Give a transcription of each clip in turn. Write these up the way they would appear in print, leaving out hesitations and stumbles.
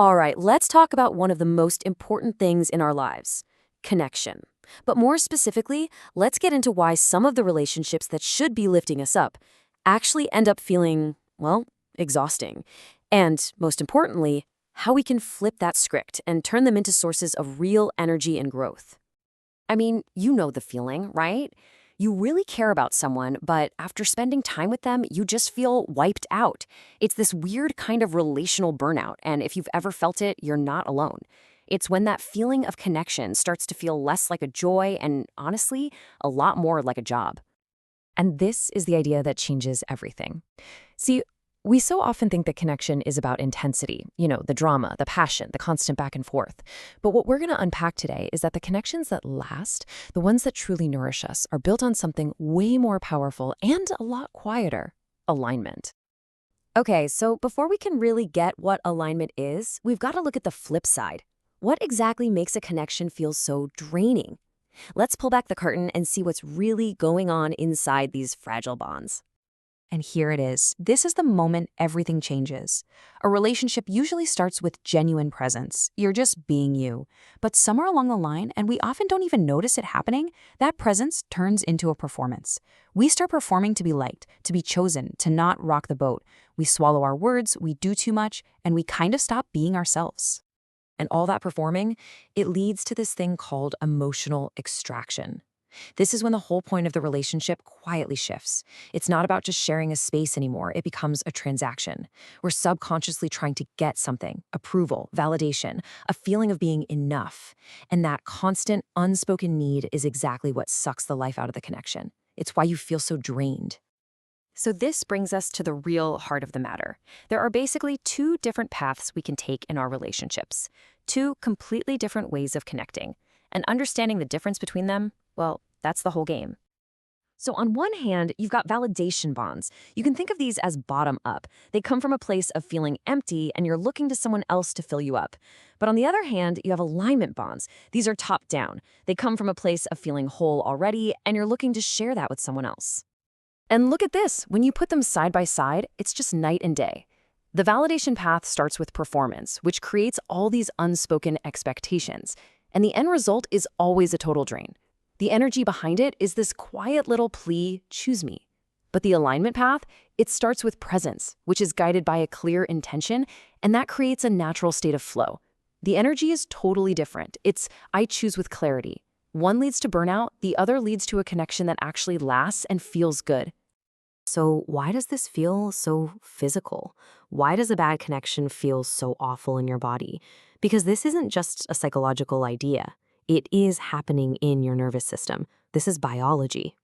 All right, let's talk about one of the most important things in our lives, connection. But more specifically, let's get into why some of the relationships that should be lifting us up actually end up feeling, well, exhausting. And most importantly, how we can flip that script and turn them into sources of real energy and growth. I mean, you know the feeling, right? You really care about someone, but after spending time with them, you just feel wiped out. It's this weird kind of relational burnout, and if you've ever felt it, you're not alone. It's when that feeling of connection starts to feel less like a joy and, honestly, a lot more like a job. And this is the idea that changes everything. See, we so often think that connection is about intensity, the drama, the passion, the constant back and forth. But what we're going to unpack today is that the connections that last, the ones that truly nourish us, are built on something way more powerful and a lot quieter: alignment. Okay, so before we can really get what alignment is, we've got to look at the flip side. What exactly makes a connection feel so draining? Let's pull back the curtain and see what's really going on inside these fragile bonds. And here it is. This is the moment everything changes. A relationship usually starts with genuine presence. You're just being you. But somewhere along the line, and we often don't even notice it happening, that presence turns into a performance. We start performing to be liked, to be chosen, to not rock the boat. We swallow our words, we do too much, and we kind of stop being ourselves. And all that performing, it leads to this thing called emotional extraction. This is when the whole point of the relationship quietly shifts. It's not about just sharing a space anymore. It becomes a transaction. We're subconsciously trying to get something: approval, validation, a feeling of being enough. And that constant, unspoken need is exactly what sucks the life out of the connection. It's why you feel so drained. So this brings us to the real heart of the matter. There are basically two different paths we can take in our relationships, two completely different ways of connecting. And understanding the difference between them, well, that's the whole game. So on one hand, you've got validation bonds. You can think of these as bottom up. They come from a place of feeling empty and you're looking to someone else to fill you up. But on the other hand, you have alignment bonds. These are top down. They come from a place of feeling whole already and you're looking to share that with someone else. And look at this. When you put them side by side, it's just night and day. The validation path starts with performance, which creates all these unspoken expectations. And the end result is always a total drain. The energy behind it is this quiet little plea: choose me. But the alignment path, it starts with presence, which is guided by a clear intention, and that creates a natural state of flow. The energy is totally different. It's I choose with clarity. One leads to burnout, the other leads to a connection that actually lasts and feels good. So why does this feel so physical? Why does a bad connection feel so awful in your body? Because this isn't just a psychological idea. It is happening in your nervous system. This is biology.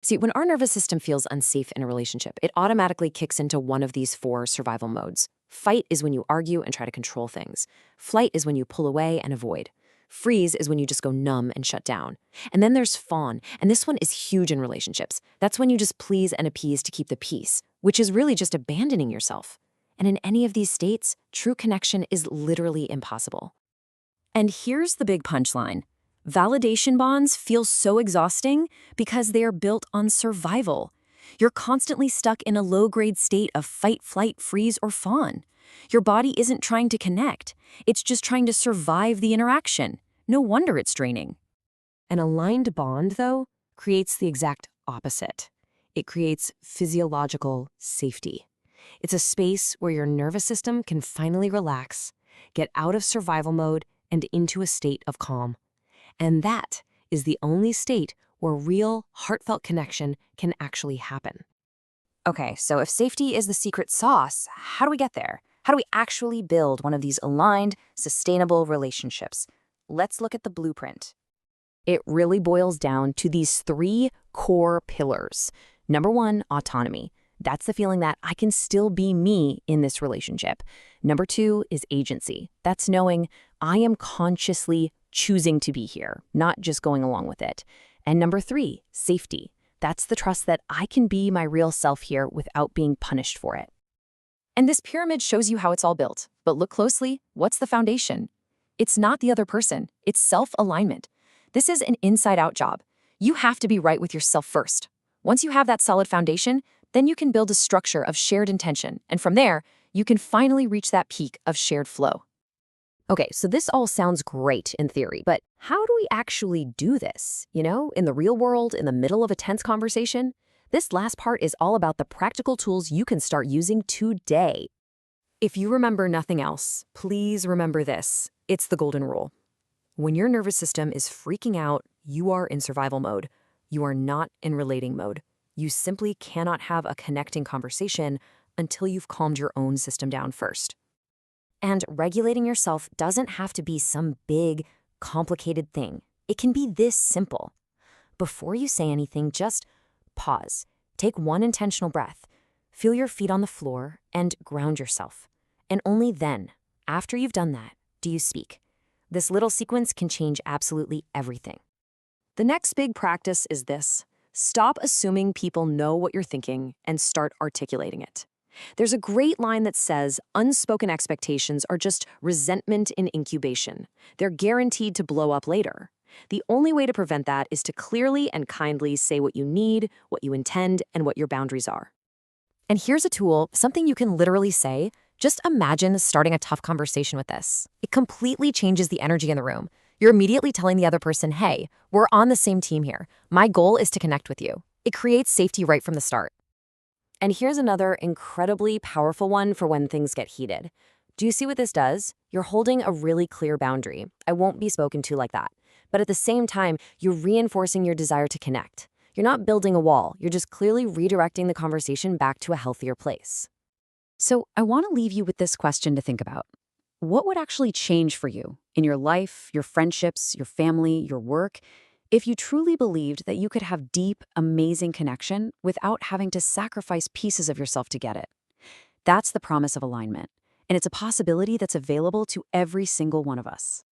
See, when our nervous system feels unsafe in a relationship, it automatically kicks into one of these four survival modes. Fight is when you argue and try to control things. Flight is when you pull away and avoid. Freeze is when you just go numb and shut down. And then there's fawn, and this one is huge in relationships. That's when you just please and appease to keep the peace, which is really just abandoning yourself. And in any of these states, true connection is literally impossible. And here's the big punchline. Validation bonds feel so exhausting because they are built on survival. You're constantly stuck in a low-grade state of fight, flight, freeze, or fawn. Your body isn't trying to connect. It's just trying to survive the interaction. No wonder it's draining. An aligned bond, though, creates the exact opposite. It creates physiological safety. It's a space where your nervous system can finally relax, get out of survival mode, and into a state of calm. And that is the only state where real, heartfelt connection can actually happen. Okay, so if safety is the secret sauce, how do we get there? How do we actually build one of these aligned, sustainable relationships? Let's look at the blueprint. It really boils down to these three core pillars. Number one, autonomy. That's the feeling that I can still be me in this relationship. Number two is agency. That's knowing I am consciously choosing to be here, not just going along with it. And number three, safety. That's the trust that I can be my real self here without being punished for it. And this pyramid shows you how it's all built. But look closely, what's the foundation? It's not the other person, it's self-alignment. This is an inside-out job. You have to be right with yourself first. Once you have that solid foundation, then you can build a structure of shared intention. And from there, you can finally reach that peak of shared flow. Okay, so this all sounds great in theory, but how do we actually do this? In the real world, in the middle of a tense conversation? This last part is all about the practical tools you can start using today. If you remember nothing else, please remember this. It's the golden rule. When your nervous system is freaking out, you are in survival mode. You are not in relating mode. You simply cannot have a connecting conversation until you've calmed your own system down first. And regulating yourself doesn't have to be some big, complicated thing. It can be this simple. Before you say anything, just pause. Take one intentional breath. Feel your feet on the floor and ground yourself. And only then, after you've done that, do you speak. This little sequence can change absolutely everything. The next big practice is this. Stop assuming people know what you're thinking and start articulating it. There's a great line that says, unspoken expectations are just resentment in incubation. They're guaranteed to blow up later. The only way to prevent that is to clearly and kindly say what you need, what you intend, and what your boundaries are. And here's a tool, something you can literally say. Just imagine starting a tough conversation with this. It completely changes the energy in the room. You're immediately telling the other person, hey, we're on the same team here. My goal is to connect with you. It creates safety right from the start. And here's another incredibly powerful one for when things get heated. Do you see what this does? You're holding a really clear boundary. I won't be spoken to like that. But at the same time, you're reinforcing your desire to connect. You're not building a wall. You're just clearly redirecting the conversation back to a healthier place. So I want to leave you with this question to think about. What would actually change for you in your life, your friendships, your family, your work, if you truly believed that you could have deep, amazing connection without having to sacrifice pieces of yourself to get it? That's the promise of alignment, and it's a possibility that's available to every single one of us.